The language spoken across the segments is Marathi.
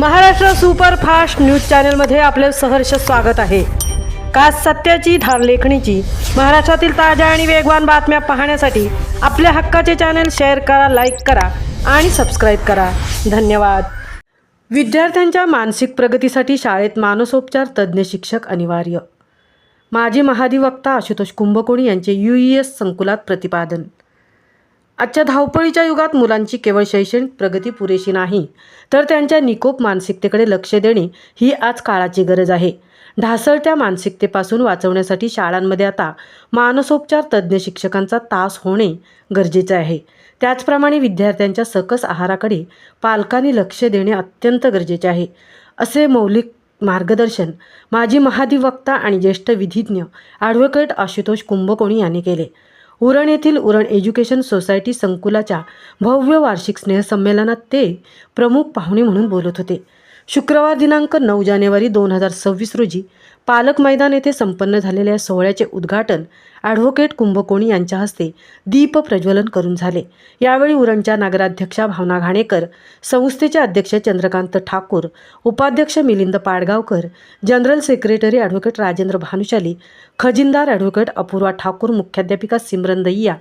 महाराष्ट्र सुपरफास्ट न्यूज चॅनलमध्ये आपले सहर्ष स्वागत आहे। का सत्याची धार लेखणीची महाराष्ट्रातील ताज्या आणि वेगवान बातम्या पाहण्यासाठी आपल्या हक्काचे चॅनल शेअर करा, लाईक करा आणि सबस्क्राइब करा। धन्यवाद। विद्यार्थ्यांच्या मानसिक प्रगतीसाठी शाळेत मानसोपचार तज्ज्ञ शिक्षक अनिवार्य। माजी महाधिवक्ता आशुतोष कुंभकोणी यांचे UES संकुलात प्रतिपादन। आजच्या धावपळीच्या युगात मुलांची केवळ शैक्षणिक प्रगती पुरेशी नाही, तर त्यांच्या निकोप मानसिकतेकडे लक्ष देणे ही आज काळाची गरज आहे। ढासळत्या मानसिकतेपासून वाचवण्यासाठी शाळांमध्ये आता मानसोपचार तज्ज्ञ शिक्षकांचा तास होणे गरजेचे आहे। त्याचप्रमाणे विद्यार्थ्यांच्या सकस आहाराकडे पालकांनी लक्ष देणे अत्यंत गरजेचे आहे, असे मौलिक मार्गदर्शन माजी महाधिवक्ता आणि ज्येष्ठ विधिज्ञ ॲडव्होकेट आशुतोष कुंभकोणी यांनी केले। उरण येथील उरण एज्युकेशन सोसायटी संकुलाच्या भव्य वार्षिक स्नेहसंमेलनात ते प्रमुख पाहुणे म्हणून बोलत होते। शुक्रवार दिनांक 9 जानेवारी 2026 रोजी पालक मैदान येथे संपन्न झालेल्या सोहळ्याचे उद्घाटन ॲडव्होकेट कुंभकोणी यांच्या हस्ते दीप प्रज्वलन करून झाले। यावेळी उरणच्या नगराध्यक्षा भावना घाणेकर, संस्थेचे अध्यक्ष चंद्रकांत ठाकूर, उपाध्यक्ष Milind Padgaonkar, general secretary advocate Rajendra Bhanushali, खजिनदार ॲडव्होकेट अपूर्वा ठाकूर, मुख्याध्यापिका सिमरन दहिया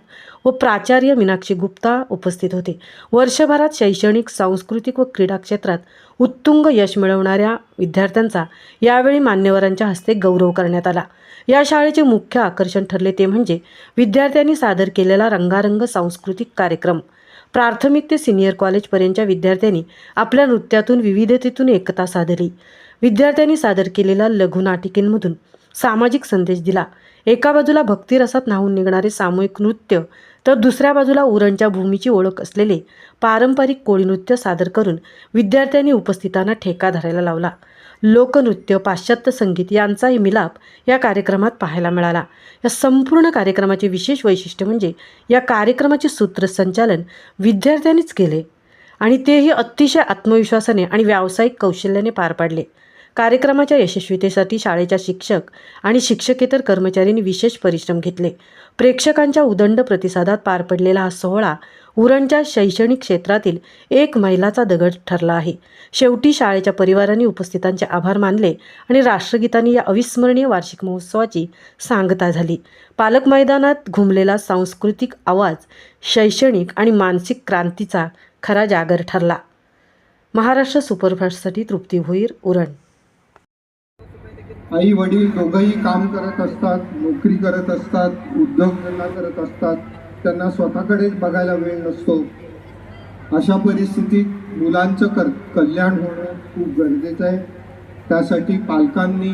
व प्राचार्य मीनाक्षी गुप्ता उपस्थित होते। वर्षभरात शैक्षणिक, सांस्कृतिक व क्रीडा क्षेत्रात उत्तुंग यश मिळवणाऱ्या विद्यार्थ्यांचा यावेळी मान्यवरांच्या हस्ते गौरव करण्यात आला। या शाळेचे मुख्य आकर्षण ठरले ते म्हणजे विद्यार्थ्यांनी सादर केलेला रंगारंग सांस्कृतिक कार्यक्रम। प्राथमिक ते सिनियर कॉलेजपर्यंतच्या विद्यार्थ्यांनी आपल्या नृत्यातून विविधतेतून एकता साधली। विद्यार्थ्यांनी सादर केलेल्या लघुनाटिकेमधून सामाजिक संदेश दिला। एका बाजूला भक्तिरसात न्हाऊन निघणारे सामूहिक नृत्य, तर दुसऱ्या बाजूला उरणच्या भूमीची ओळख असलेले पारंपरिक कोळी नृत्य सादर करून विद्यार्थ्यांनी उपस्थितांना ठेका धरायला लावला। लोकनृत्य, पाश्चात्य संगीत यांचाही मिलाप या कार्यक्रमात पाहायला मिळाला। या संपूर्ण कार्यक्रमाचे विशेष वैशिष्ट्य म्हणजे या कार्यक्रमाचे सूत्रसंचालन विद्यार्थ्यांनीच केले आणि तेही अतिशय आत्मविश्वासाने आणि व्यावसायिक कौशल्याने पार पाडले। कार्यक्रमाच्या यशस्वीतेसाठी शाळेच्या शिक्षक आणि शिक्षकेतर कर्मचाऱ्यांनी विशेष परिश्रम घेतले। प्रेक्षकांच्या उदंड प्रतिसादात पार पडलेला हा सोहळा उरणच्या शैक्षणिक क्षेत्रातील एक मैलाचा दगड ठरला आहे। शेवटी शाळेच्या परिवारांनी उपस्थितांचे आभार मानले आणि राष्ट्रगीतांनी या अविस्मरणीय वार्षिक महोत्सवाची सांगता झाली। पालक मैदानात घुमलेला सांस्कृतिक आवाज शैक्षणिक आणि मानसिक क्रांतीचा खरा जागर ठरला। महाराष्ट्र सुपरफास्टसाठी तृप्ती भोईर, उरण। आई वडील दोघंही काम करत असतात, नोकरी करत असतात, उद्योगधंदा करत असतात, त्यांना स्वतःकडेच बघायला वेळ नसतो। अशा परिस्थितीत मुलांचं कल्याण होणं खूप गरजेचं आहे। त्यासाठी पालकांनी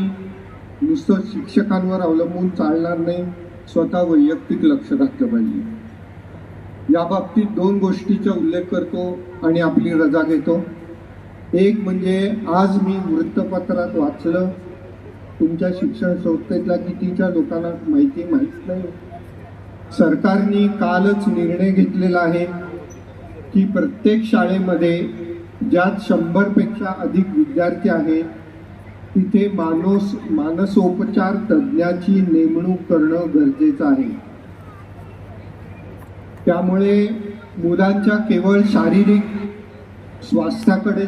नुसतं शिक्षकांवर अवलंबून चालणार नाही, स्वतः वैयक्तिक लक्ष घातलं पाहिजे। या बाबतीत 2 गोष्टीचा उल्लेख करतो आणि आपली रजा घेतो। एक म्हणजे आज मी वृत्तपत्रात वाचलं, तुमच्या शिक्षण संस्थेतल्या कितीच्या लोकांना माहित नाही, सरकारने कालच निर्णय घेतलेला आहे की प्रत्येक शाळेमध्ये ज्यात 100 पेक्षा अधिक विद्यार्थी आहेत तिथे मानसोपचार तज्ज्ञाची नेमणूक करणं गरजेचं आहे। त्यामुळे मुलांच्या केवळ शारीरिक स्वास्थ्याकडे